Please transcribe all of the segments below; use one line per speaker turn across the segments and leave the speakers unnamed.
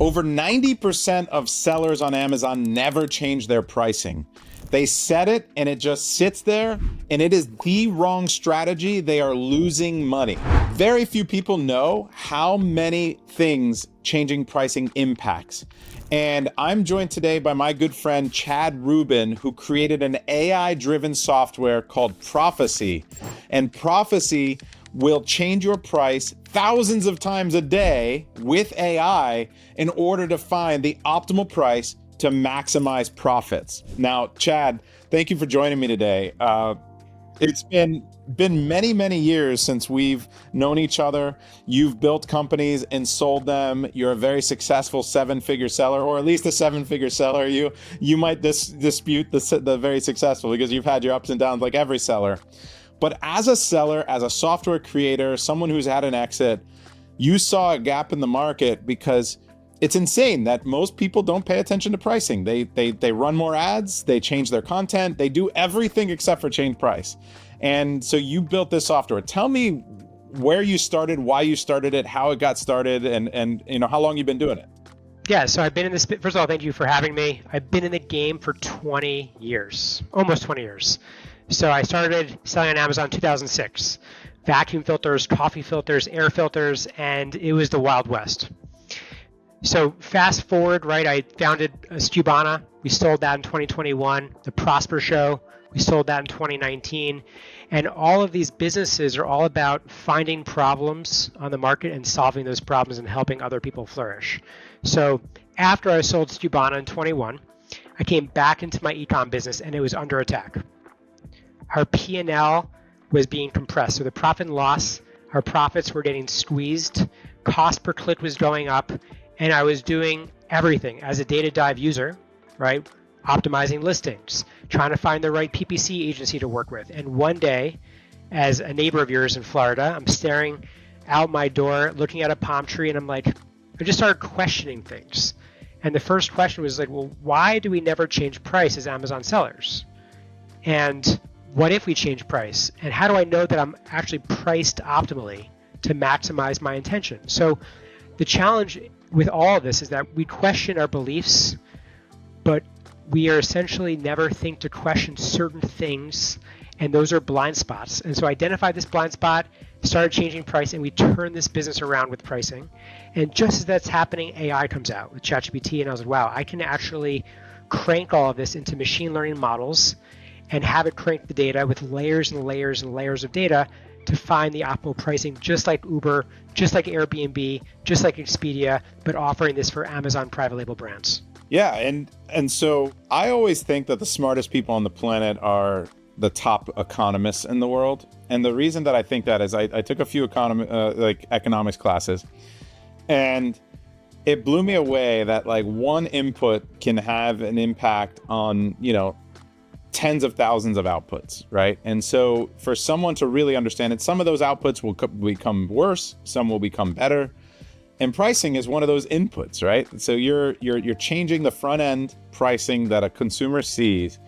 Over 90% of sellers on Amazon never change their pricing. They set it and it just sits there, and it is the wrong strategy. They are losing money. Very few people know how many things changing pricing impacts. And I'm joined today by my good friend, Chad Rubin, who created an AI-driven software called Prophecy. And Prophecy will change your price thousands of times a day with AI in order to find the optimal price to maximize profits. Now, Chad, thank you for joining me today. It's been many, many years since we've known each other. You've built companies and sold them. You're a very successful seven-figure seller, or at least a seven-figure seller. You might dispute the very successful, because you've had your ups and downs like every seller. But as a seller, as a software creator, someone who's had an exit, you saw a gap in the market, because it's insane that most people don't pay attention to pricing. They run more ads, they change their content, they do everything except for change price. And so you built this software. Tell me where you started, why you started it, how it got started, and how long you've been doing it.
Yeah, so I've been in this, first of all, thank you for having me. I've been in the game for 20 years, almost 20 years. So I started selling on Amazon in 2006. Vacuum filters, coffee filters, air filters, and it was the Wild West. So fast forward, right, I founded Stubana. We sold that in 2021. The Prosper Show, we sold that in 2019. And all of these businesses are all about finding problems on the market and solving those problems and helping other people flourish. So after I sold Stubana in 21, I came back into my ecom business, and it was under attack. Our P&L was being compressed. So the profit and loss, our profits were getting squeezed, cost per click was going up, and I was doing everything as a data dive user, right? Optimizing listings, trying to find the right PPC agency to work with. And one day, as a neighbor of yours in Florida, I'm staring out my door, looking at a palm tree, and I'm like, I just started questioning things. And the first question was like, well, why do we never change price as Amazon sellers? And what if we change price? And how do I know that I'm actually priced optimally to maximize my intention? So the challenge with all of this is that we question our beliefs, but we are essentially never think to question certain things, and those are blind spots. And so I identified this blind spot, started changing price, and we turned this business around with pricing. And just as that's happening, AI comes out with ChatGPT, and I was like, wow, I can actually crank all of this into machine learning models and have it crank the data with layers and layers and layers of data to find the optimal pricing, just like Uber, just like Airbnb, just like Expedia, but offering this for Amazon private label brands.
Yeah, and so I always think that the smartest people on the planet are the top economists in the world. And the reason that I think that is I took a few economics classes, and it blew me away that like one input can have an impact on, tens of thousands of outputs, right? And so for someone to really understand it, some of those outputs will become worse, some will become better. And pricing is one of those inputs, right? So you're changing the front end pricing that a consumer sees,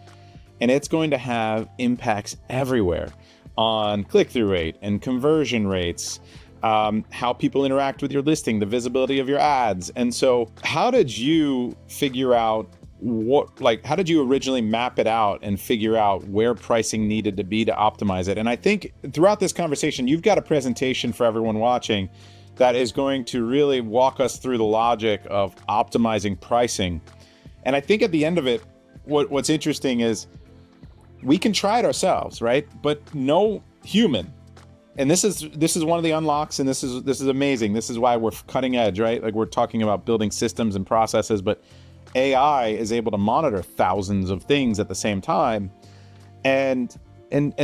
and it's going to have impacts everywhere on click-through rate and conversion rates, how people interact with your listing, the visibility of your ads. And so how did you figure out how did you originally map it out and figure out where pricing needed to be to optimize it? And I think throughout this conversation, you've got a presentation for everyone watching that is going to really walk us through the logic of optimizing pricing. And I think at the end of it, what's interesting is we can try it ourselves, right? But no human. And this is one of the unlocks, and this is amazing. This is why we're cutting edge, right? Like we're talking about building systems and processes, but AI is able to monitor thousands of things at the same time and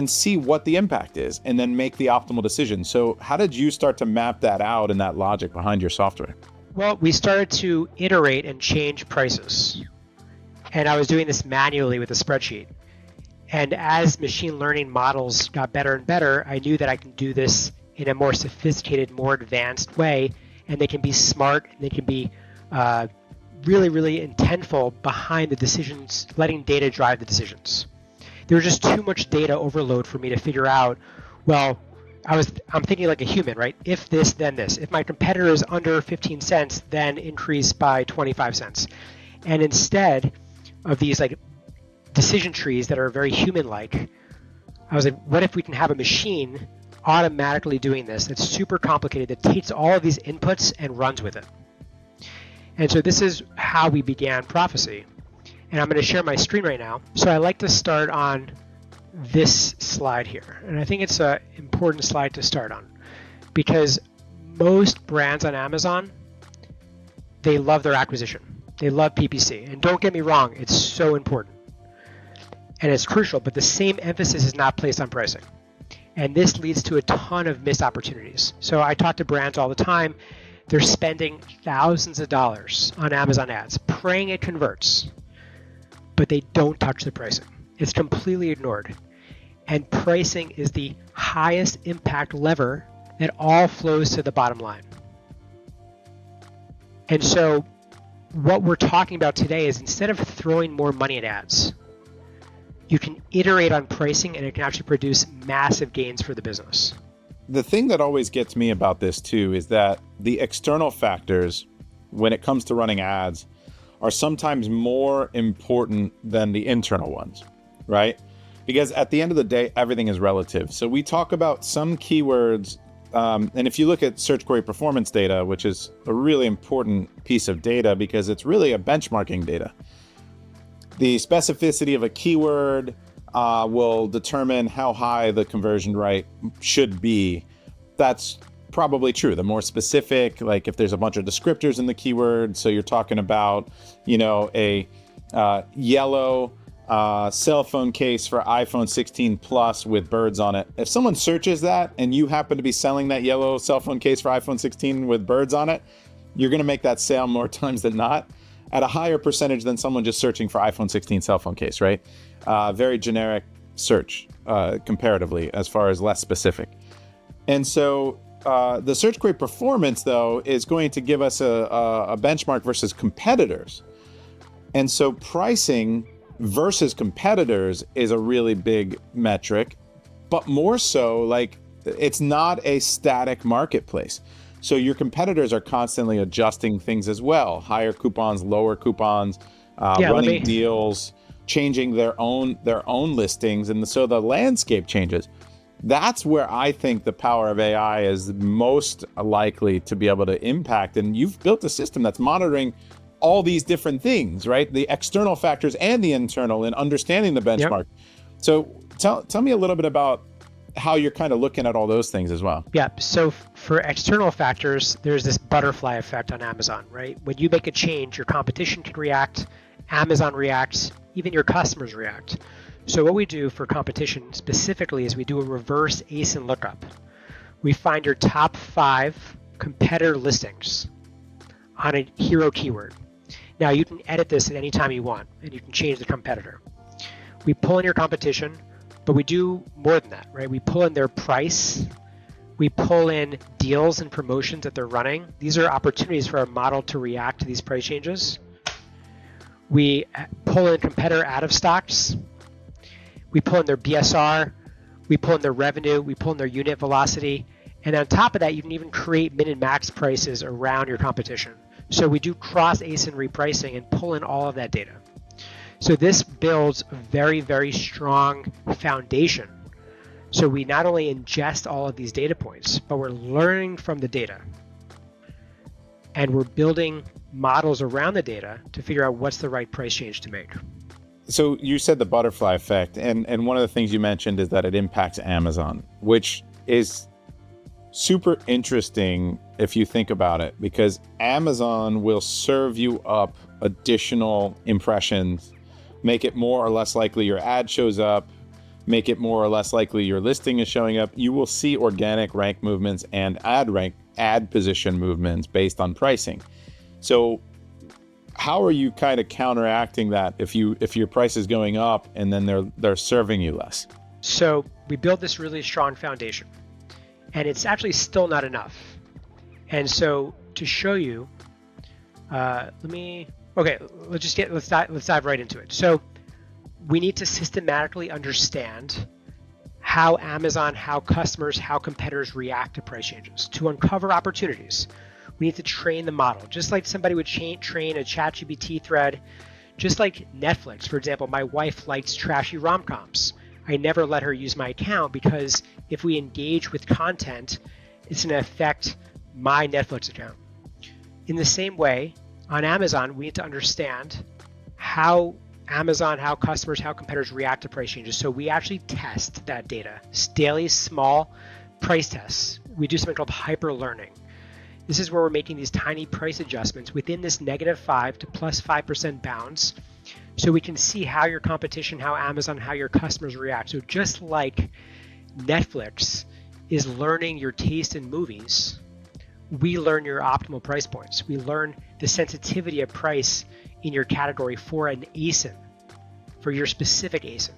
see what the impact is, and then make the optimal decision. So how did you start to map that out and that logic behind your software?
Well, we started to iterate and change prices. And I was doing this manually with a spreadsheet. And as machine learning models got better and better, I knew that I can do this in a more sophisticated, more advanced way. And they can be smart, and they can be really, really intentful behind the decisions, letting data drive the decisions. There was just too much data overload for me to figure out, well, I'm thinking like a human, right? If this, then this. If my competitor is under 15 cents, then increase by 25 cents. And instead of these like decision trees that are very human-like, I was like, what if we can have a machine automatically doing this that's super complicated, that takes all of these inputs and runs with it? And so this is how we began Prophecy. And I'm going to share my screen right now. So I like to start on this slide here. And I think it's an important slide to start on because most brands on Amazon, they love their acquisition. They love PPC. And don't get me wrong, it's so important. And it's crucial, but the same emphasis is not placed on pricing. And this leads to a ton of missed opportunities. So I talk to brands all the time. They're spending thousands of dollars on Amazon ads, praying it converts, but they don't touch the pricing. It's completely ignored. And pricing is the highest impact lever that all flows to the bottom line. And so what we're talking about today is instead of throwing more money at ads, you can iterate on pricing and it can actually produce massive gains for the business.
The thing that always gets me about this too is that the external factors when it comes to running ads are sometimes more important than the internal ones, right? Because at the end of the day, everything is relative. So we talk about some keywords, and if you look at search query performance data, which is a really important piece of data because it's really a benchmarking data, the specificity of a keyword will determine how high the conversion rate should be. That's probably true. The more specific, like if there's a bunch of descriptors in the keyword, so you're talking about, a yellow cell phone case for iPhone 16 Plus with birds on it. If someone searches that and you happen to be selling that yellow cell phone case for iPhone 16 with birds on it, you're going to make that sale more times than not at a higher percentage than someone just searching for iPhone 16 cell phone case, right? Very generic search comparatively as far as less specific. And so the search query performance, though, is going to give us a benchmark versus competitors. And so pricing versus competitors is a really big metric, but more so, like, it's not a static marketplace. So your competitors are constantly adjusting things as well. Higher coupons, lower coupons, running deals, changing their own listings. And so the landscape changes. That's where I think the power of AI is most likely to be able to impact. And you've built a system that's monitoring all these different things, right? The external factors and the internal, and understanding the benchmark. Yep. So tell me a little bit about how you're kind of looking at all those things as well.
Yeah. So for external factors, there's this butterfly effect on Amazon, right? When you make a change, your competition can react, Amazon reacts, even your customers react. So what we do for competition specifically is we do a reverse ASIN lookup. We find your top 5 competitor listings on a hero keyword. Now you can edit this at any time you want, and you can change the competitor. We pull in your competition, but we do more than that, right? We pull in their price. We pull in deals and promotions that they're running. These are opportunities for our model to react to these price changes. We pull in competitor out of stocks. We pull in their BSR. We pull in their revenue. We pull in their unit velocity. And on top of that, you can even create min and max prices around your competition. So we do cross ASIN repricing and pull in all of that data. So this builds a very, very strong foundation. So we not only ingest all of these data points, but we're learning from the data. And we're building models around the data to figure out what's the right price change to make.
So you said the butterfly effect, and one of the things you mentioned is that it impacts Amazon, which is super interesting if you think about it, because Amazon will serve you up additional impressions, make it more or less likely your ad shows up, make it more or less likely your listing is showing up. You will see organic rank movements and ad position movements based on pricing. So how are you kind of counteracting that if your price is going up and then they're serving you less?
So we built this really strong foundation, and it's actually still not enough. And so to show you, let's dive right into it. So we need to systematically understand how Amazon, how customers, how competitors react to price changes. To uncover opportunities, we need to train the model, just like somebody would train a ChatGPT thread, just like Netflix. For example, my wife likes trashy rom-coms. I never let her use my account because if we engage with content, it's going to affect my Netflix account. In the same way, on Amazon, we need to understand how Amazon, how customers, how competitors react to price changes. So we actually test that data, daily small price tests. We do something called hyper learning. This is where we're making these tiny price adjustments within this -5 to +5% bounds, so we can see how your competition, how Amazon, how your customers react. So just like Netflix is learning your taste in movies, we learn your optimal price points. We learn the sensitivity of price in your category for an ASIN, for your specific ASIN.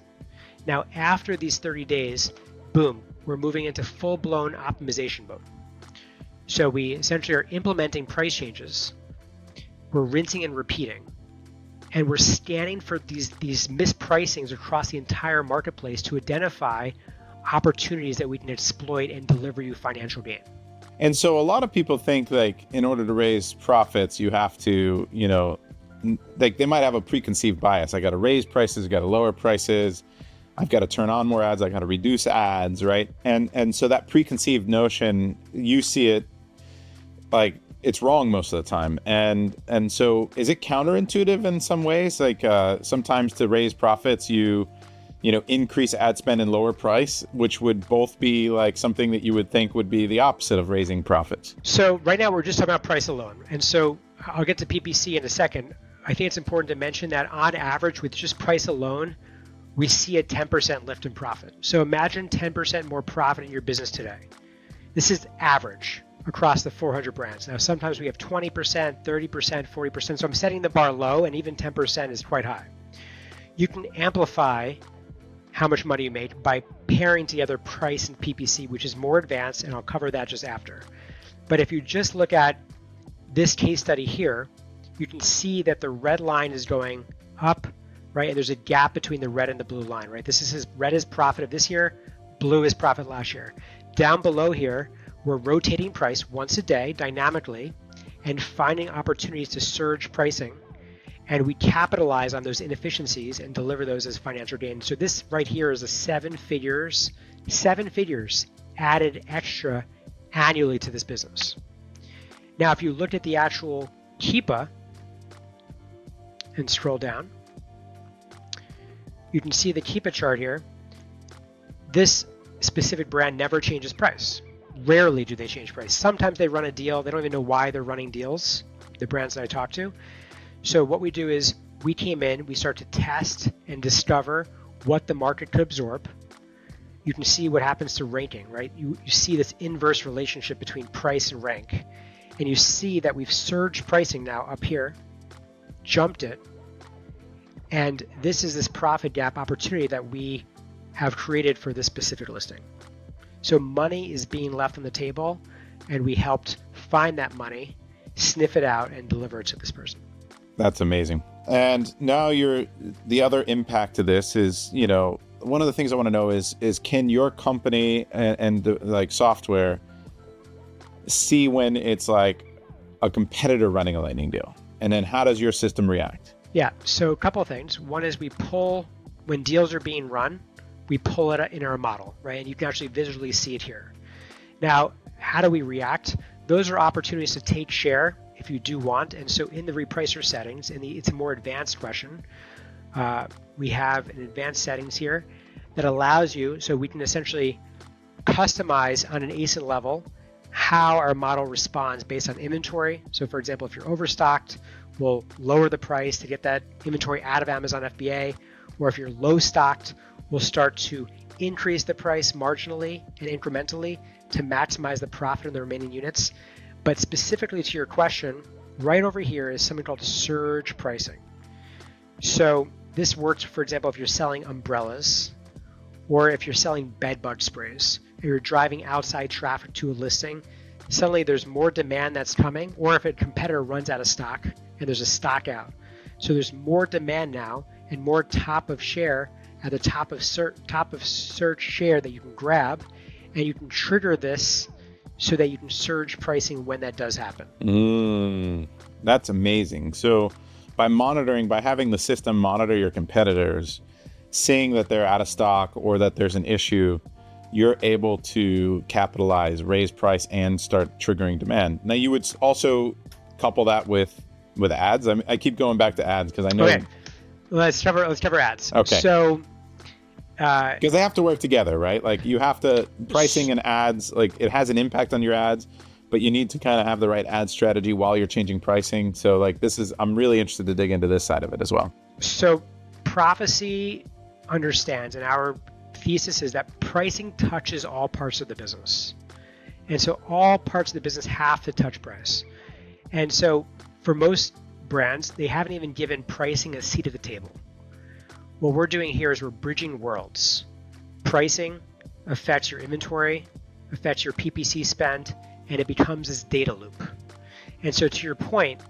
Now, after these 30 days, boom, we're moving into full-blown optimization mode. So we essentially are implementing price changes. We're rinsing and repeating. And we're scanning for these mispricings across the entire marketplace to identify opportunities that we can exploit and deliver you financial gain.
And so a lot of people think like in order to raise profits, you have to, like they might have a preconceived bias. I got to raise prices, I got to lower prices. I've got to turn on more ads. I got to reduce ads, right? And so that preconceived notion, you see it like it's wrong most of the time. And so is it counterintuitive in some ways? Like sometimes to raise profits, you increase ad spend and lower price, which would both be like something that you would think would be the opposite of raising profits.
So right now we're just talking about price alone. And so I'll get to PPC in a second. I think it's important to mention that on average with just price alone, we see a 10% lift in profit. So imagine 10% more profit in your business today. This is average across the 400 brands. Now, sometimes we have 20%, 30%, 40%. So I'm setting the bar low, and even 10% is quite high. You can amplify how much money you make by pairing together price and PPC, which is more advanced, and I'll cover that just after. But if you just look at this case study here, you can see that the red line is going up, right? And there's a gap between the red and the blue line, right? This is his red is profit of this year, blue is profit last year. Down below here, we're rotating price once a day dynamically and finding opportunities to surge pricing. And we capitalize on those inefficiencies and deliver those as financial gain. So this right here is a seven figures added extra annually to this business. Now, if you look at the actual Keepa and scroll down, you can see the Keepa chart here. This specific brand never changes price. Rarely do they change price. Sometimes they run a deal. They don't even know why they're running deals, the brands that I talk to. So what we do is we came in, we start to test and discover what the market could absorb. You can see what happens to ranking, right? You see this inverse relationship between price and rank. And you see that we've surged pricing now up here, jumped it. And this is this profit gap opportunity that we have created for this specific listing. So money is being left on the table, and we helped find that money, sniff it out, and deliver it to this person.
That's amazing. And now the other impact to this is, one of the things I want to know is can your company and the, like software see when it's like a competitor running a lightning deal? And then how does your system react?
Yeah, so a couple of things. One is we pull, when deals are being run, we pull it in our model, right? And you can actually visually see it here. Now, how do we react? Those are opportunities to take share if you do want. And so in the repricer settings, it's a more advanced question. We have an advanced settings here that allows you, so we can essentially customize on an ASIN level how our model responds based on inventory. So for example, if you're overstocked, we'll lower the price to get that inventory out of Amazon FBA. Or if you're low stocked, we'll start to increase the price marginally and incrementally to maximize the profit of the remaining units. But specifically to your question, right over here is something called surge pricing. So this works, for example, if you're selling umbrellas or if you're selling bed bug sprays and you're driving outside traffic to a listing, suddenly there's more demand that's coming, or if a competitor runs out of stock and there's a stock out. So there's more demand now and more top of share at the top of search share that you can grab, and you can trigger this so that you can surge pricing when that does happen.
That's amazing. So by having the system monitor your competitors, seeing that they're out of stock or that there's an issue, you're able to capitalize, raise price, and start triggering demand. Now, you would also couple that with ads. I keep going back to ads because I know.
Okay, let's cover ads.
Okay.
So,
because they have to work together, right? Like you have to pricing and ads. Like it has an impact on your ads, but you need to kind of have the right ad strategy while you're changing pricing. So, like I'm really interested to dig into this side of it as well.
So, Prophecy understands, and our thesis is that pricing touches all parts of the business. And so all parts of the business have to touch price. And so for most brands, they haven't even given pricing a seat at the table. What we're doing here is we're bridging worlds. Pricing affects your inventory, affects your PPC spend, and it becomes this data loop. And so to your point,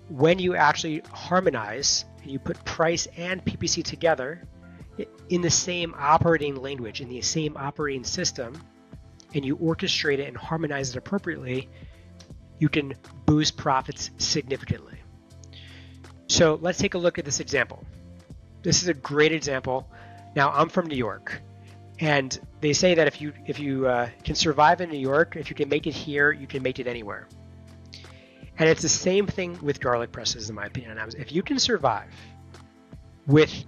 when you actually harmonize and you put price and PPC together in the same operating language, in the same operating system, and you orchestrate it and harmonize it appropriately, you can boost profits significantly. So let's take a look at this example. This is a great example. Now, I'm from New York, and they say that if you can survive in New York, if you can make it here, you can make it anywhere. And it's the same thing with garlic presses, in my opinion. If you can survive with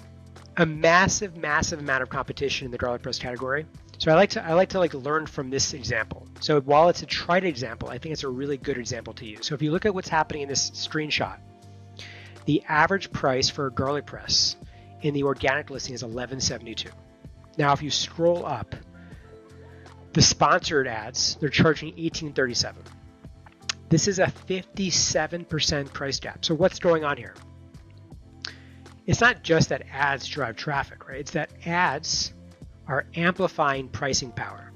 a massive amount of competition in the garlic press category, so I like to learn from this example. So while it's a trite example, I think it's a really good example to use. So if you look at what's happening in this screenshot, the average price for a garlic press in the organic listing is $11.72. Now, if you scroll up, the sponsored ads, they're charging $18.37. This is a 57% price gap. So what's going on here? It's not just that ads drive traffic, right? It's that ads are amplifying pricing power.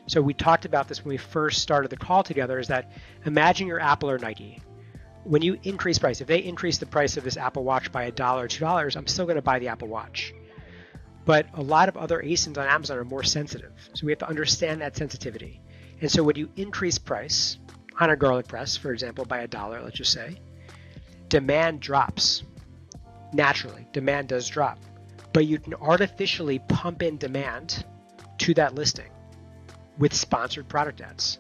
So we talked about this when we first started the call together, is that imagine you're Apple or Nike. When you increase price, if they increase the price of this Apple Watch by $1 or $2, I'm still going to buy the Apple Watch. But a lot of other ASINs on Amazon are more sensitive. So we have to understand that sensitivity. And so when you increase price on a garlic press, for example, by $1, let's just say, demand drops. Naturally, demand does drop. But you can artificially pump in demand to that listing with sponsored product ads.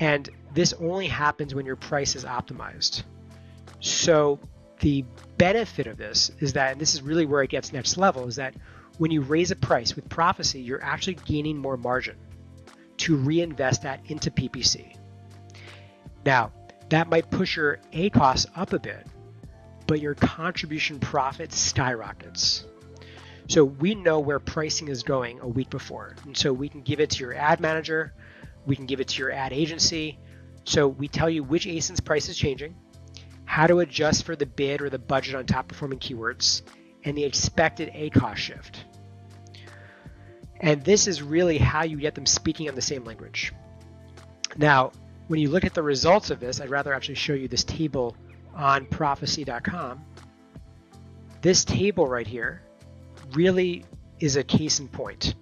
And this only happens when your price is optimized. So the benefit of this is that, and this is really where it gets next level, is that when you raise a price with Prophecy, you're actually gaining more margin to reinvest that into PPC. Now, that might push your ACOS up a bit, but your contribution profit skyrockets. So we know where pricing is going a week before. And so we can give it to your ad manager, we can give it to your ad agency. So we tell you which ASIN's price is changing, how to adjust for the bid or the budget on top performing keywords, and the expected ACOS shift. And this is really how you get them speaking on the same language. Now, when you look at the results of this, I'd rather actually show you this table on prophecy.com. This table right here really is a case in point.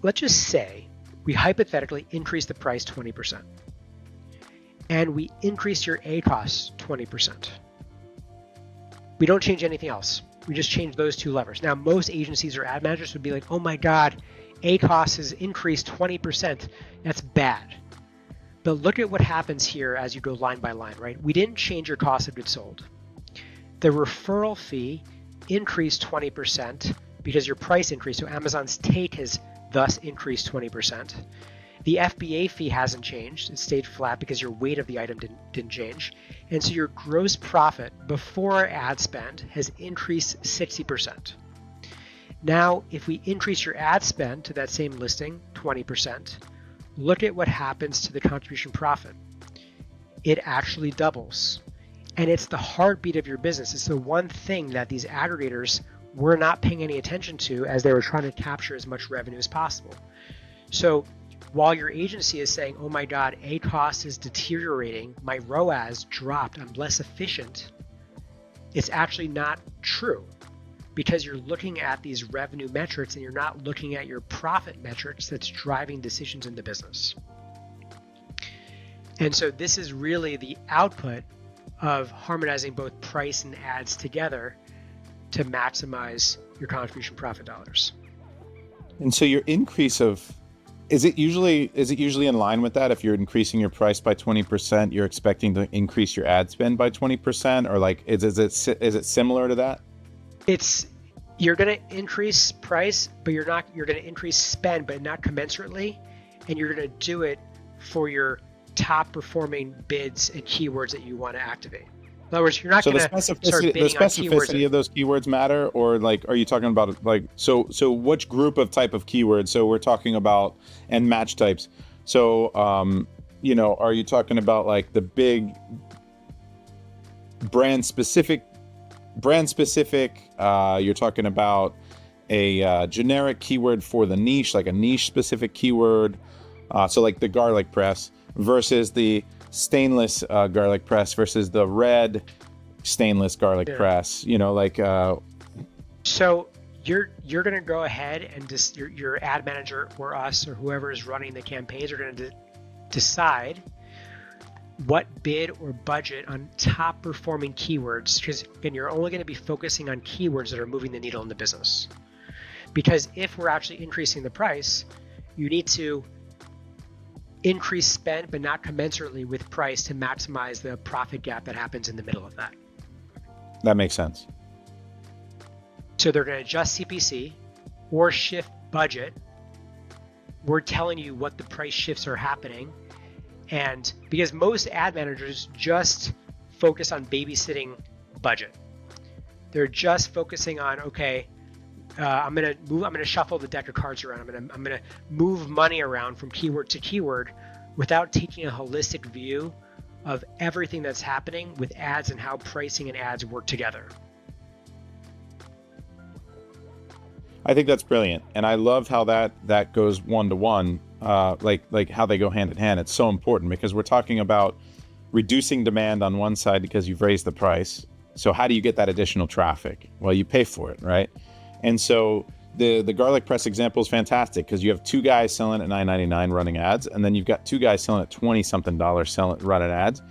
Let's just say we hypothetically increase the price 20%, and we increase your ACOS 20%. We don't change anything else. We just change those two levers. Now, most agencies or ad managers would be like, oh my God, ACOS has increased 20%. That's bad. But look at what happens here as you go line by line, right? We didn't change your cost of goods sold. The referral fee increased 20% because your price increased. So Amazon's take has thus increased 20%. The FBA fee hasn't changed. It stayed flat because your weight of the item didn't change. And so your gross profit before ad spend has increased 60%. Now, if we increase your ad spend to that same listing, 20%, look at what happens to the contribution profit. It actually doubles. And it's the heartbeat of your business. It's the one thing that these aggregators were not paying any attention to as they were trying to capture as much revenue as possible. So while your agency is saying, oh my God, ACOS is deteriorating, my ROAS dropped, I'm less efficient, it's actually not true. because you're looking at these revenue metrics and you're not looking at your profit metrics that's driving decisions in the business. And so this is really the output of harmonizing both price and ads together to maximize your contribution profit dollars.
And so your increase of, is it usually in line with that? If you're increasing your price by 20%, you're expecting to increase your ad spend by 20%, or like is it similar to that?
You're going to increase price, but you're going to increase spend, but not commensurately, and you're going to do it for your top performing bids and keywords that you want to activate. In other words, you're not going to start bidding on keywords.
The specificity of those keywords matter, or like, are you talking about like, so which group of type of keywords? So we're talking about, and match types. So, are you talking about like the big brand specific, you're talking about a generic keyword for the niche, like a niche specific keyword. So like the garlic press versus the stainless garlic press versus the red stainless garlic press,
So you're going to go ahead and just your ad manager or us or whoever is running the campaigns are going to decide what bid or budget on top performing keywords, because again, you're only going to be focusing on keywords that are moving the needle in the business. Because if we're actually increasing the price, you need to increase spend, but not commensurately with price to maximize the profit gap that happens in the middle of that.
That makes sense.
So they're going to adjust CPC or shift budget. We're telling you what the price shifts are happening. And because most ad managers just focus on babysitting budget. They're just focusing on, okay, I'm gonna shuffle the deck of cards around. I'm gonna move money around from keyword to keyword without taking a holistic view of everything that's happening with ads and how pricing and ads work together.
I think that's brilliant, and I love how that goes one to one, like how they go hand in hand. It's so important because we're talking about reducing demand on one side because you've raised the price. So how do you get that additional traffic? Well, you pay for it, right? And so the garlic press example is fantastic because you have two guys selling at $9.99 running ads, and then you've got two guys selling at $20-something running ads.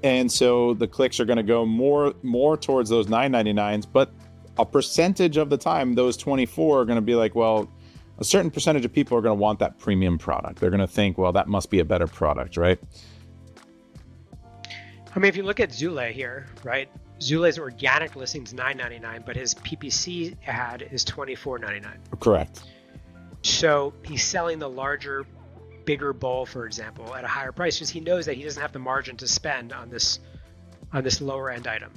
And so the clicks are going to go more towards those $9.99s, but a percentage of the time, those 24 are going to be like, well, a certain percentage of people are going to want that premium product. They're going to think, well, that must be a better product, right?
I mean, if you look at Zule here, right? Zule's organic listing is $9.99, but his PPC ad is $24.99.
Correct.
So he's selling the larger, bigger bowl, for example, at a higher price because he knows that he doesn't have the margin to spend on this lower end item.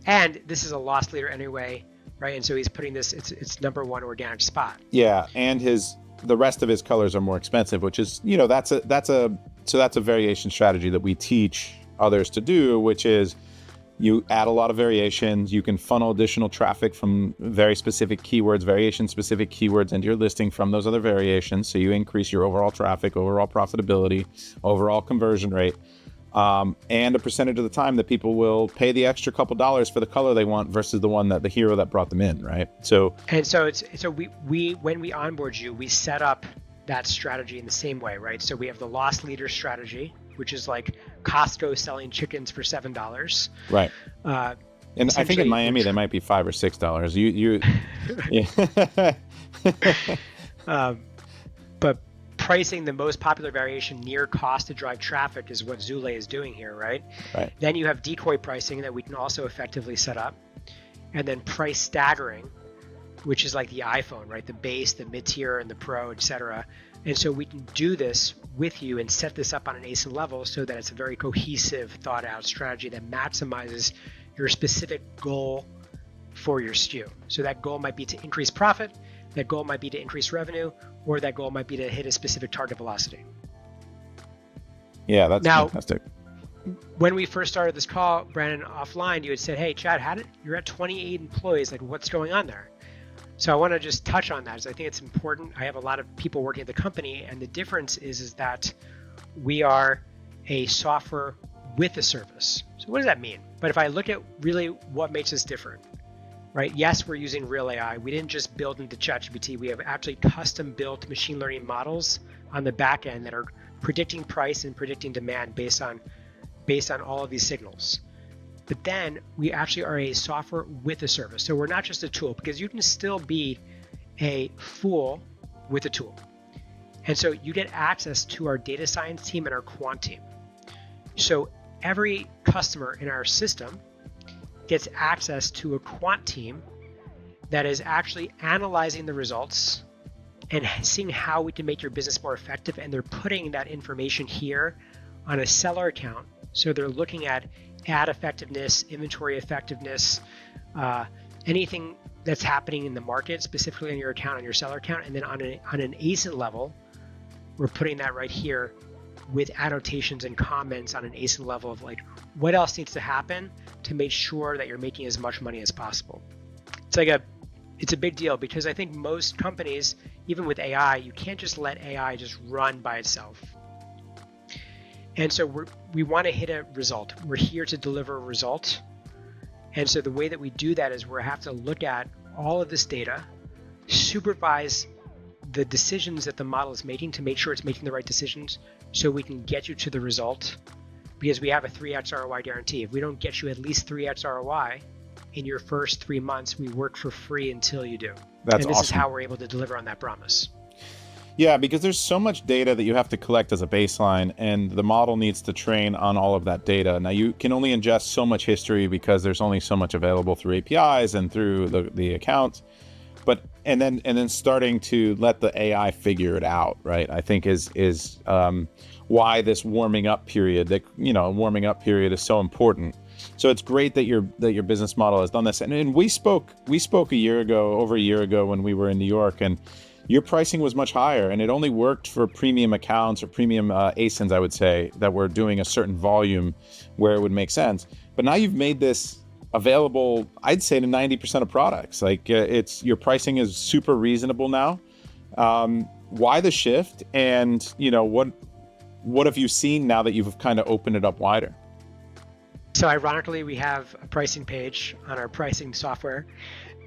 And this is a loss leader anyway, right? And so he's putting this, it's number one organic spot.
Yeah, and the rest of his colors are more expensive, which is, that's a variation strategy that we teach others to do, which is you add a lot of variations. You can funnel additional traffic from very specific keywords, variation specific keywords into your listing from those other variations. So you increase your overall traffic, overall profitability, overall conversion rate, and a percentage of the time that people will pay the extra couple dollars for the color they want versus the one that the hero that brought them in, right? So we when we onboard you, we set up that strategy in the same way, right? So we have the loss leader strategy, which is like Costco selling chickens for $7. Right. And I think in Miami they might be $5 or $6.
Yeah. But pricing the most popular variation near cost to drive traffic is what Zule is doing here, right?
Right.
Then you have decoy pricing that we can also effectively set up, and then price staggering, which is like the iPhone, right? The base, the mid-tier, and the pro, etc. And so we can do this with you and set this up on an ASIN level so that it's a very cohesive, thought-out strategy that maximizes your specific goal for your SKU. So that goal might be to increase profit, that goal might be to increase revenue, or that goal might be to hit a specific target velocity.
Yeah, that's fantastic.
When we first started this call, Brandon, offline, you had said, hey, Chad, you're at 28 employees. Like, what's going on there? So I want to just touch on that, because I think it's important. I have a lot of people working at the company, and the difference is that we are a software with a service. So what does that mean? But if I look at really what makes us different, right? Yes, we're using real AI. We didn't just build into ChatGPT. We have actually custom built machine learning models on the back end that are predicting price and predicting demand based on all of these signals. But then we actually are a software with a service. So we're not just a tool, because you can still be a fool with a tool. And so you get access to our data science team and our quant team. So every customer in our system gets access to a quant team that is actually analyzing the results and seeing how we can make your business more effective. And they're putting that information here on a seller account. So they're looking at ad effectiveness, inventory effectiveness, anything that's happening in the market, specifically on your account, on your seller account. And then on an ASIN level, we're putting that right here with annotations and comments on an ASIN level of like what else needs to happen to make sure that you're making as much money as possible. It's a big deal, because I think most companies, even with AI, you can't just let AI just run by itself. And so we want to hit a result. We're here to deliver a result. And so the way that we do that is we have to look at all of this data, supervise the decisions that the model is making to make sure it's making the right decisions, so we can get you to the result, because we have a 3x ROI guarantee. If we don't get you at least 3x ROI in your first 3 months, we work for free until you do.
That's
and this
awesome.
is how we're able to deliver on that promise.
Yeah, because there's so much data that you have to collect as a baseline, and the model needs to train on all of that data. Now, you can only ingest so much history because there's only so much available through APIs and through the accounts. But and then starting to let the AI figure it out, right? I think is why this warming up period is so important. So it's great that your business model has done this. And we spoke over a year ago when we were in New York, and your pricing was much higher, and it only worked for premium accounts or premium ASINs, I would say, that were doing a certain volume where it would make sense. But now you've made this available, I'd say, to 90% of products. Like your pricing is super reasonable now. Why the shift? And what have you seen now that you've kind of opened it up wider?
So ironically, we have a pricing page on our pricing software,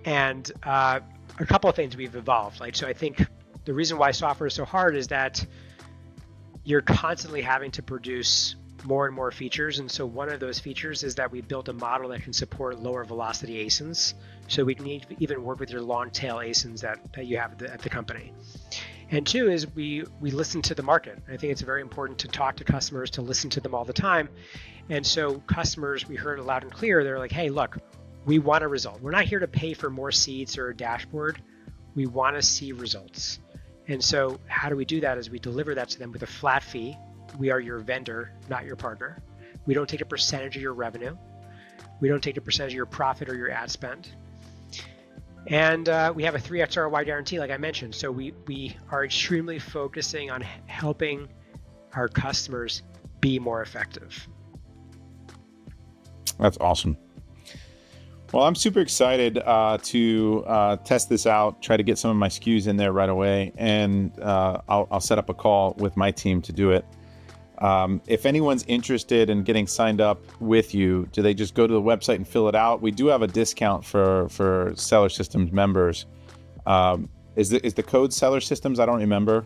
and a couple of things we've evolved. So I think the reason why software is so hard is that you're constantly having to produce more and more features. And so one of those features is that we built a model that can support lower velocity ASINs. So we can even work with your long tail ASINs that you have at the company. And two is we listen to the market. I think it's very important to talk to customers, to listen to them all the time. And so customers, we heard it loud and clear. They're like, hey, look, we want a result. We're not here to pay for more seats or a dashboard. We want to see results. And so how do we do that? Is we deliver that to them with a flat fee. We are your vendor, not your partner. We don't take a percentage of your revenue. We don't take a percentage of your profit or your ad spend. And we have a 3x ROI guarantee, like I mentioned. So we are extremely focusing on helping our customers be more effective.
That's awesome. Well, I'm super excited to test this out, try to get some of my SKUs in there right away, and I'll set up a call with my team to do it. If anyone's interested in getting signed up with you, do they just go to the website and fill it out? We do have a discount for Seller Systems members. Is the code Seller Systems? I don't remember.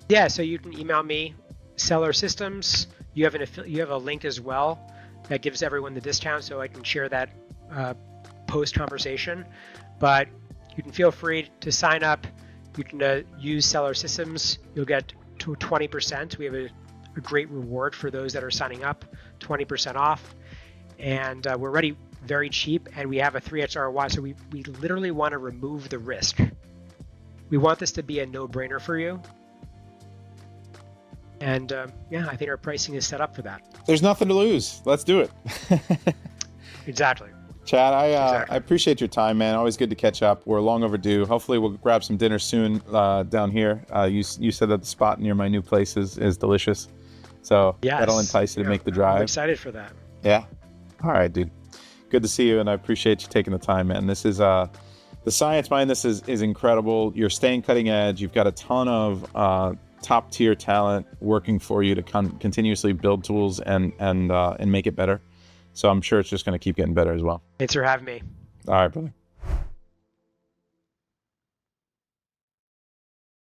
Yeah, so you can email me, Seller Systems. You have a link as well that gives everyone the discount, so I can share that post conversation. But you can feel free to sign up. You can use Seller Systems. You'll get to 20%. We have a great reward for those that are signing up, 20% off. And we're already very cheap, and we have a 3x ROI. So we literally want to remove the risk. We want this to be a no-brainer for you. And I think our pricing is set up for that.
There's nothing to lose. Let's do it.
Exactly.
Chad, I appreciate your time, man. Always good to catch up. We're long overdue. Hopefully we'll grab some dinner soon down here. You said that the spot near my new place is delicious. So yes, that'll entice you to make the drive.
I'm excited for that.
Yeah. All right, dude. Good to see you, and I appreciate you taking the time, man. This is the science behind this is incredible. You're staying cutting edge. You've got a ton of top tier talent working for you to continuously build tools and make it better. So I'm sure it's just going to keep getting better as well.
Thanks for having me.
All right, brother.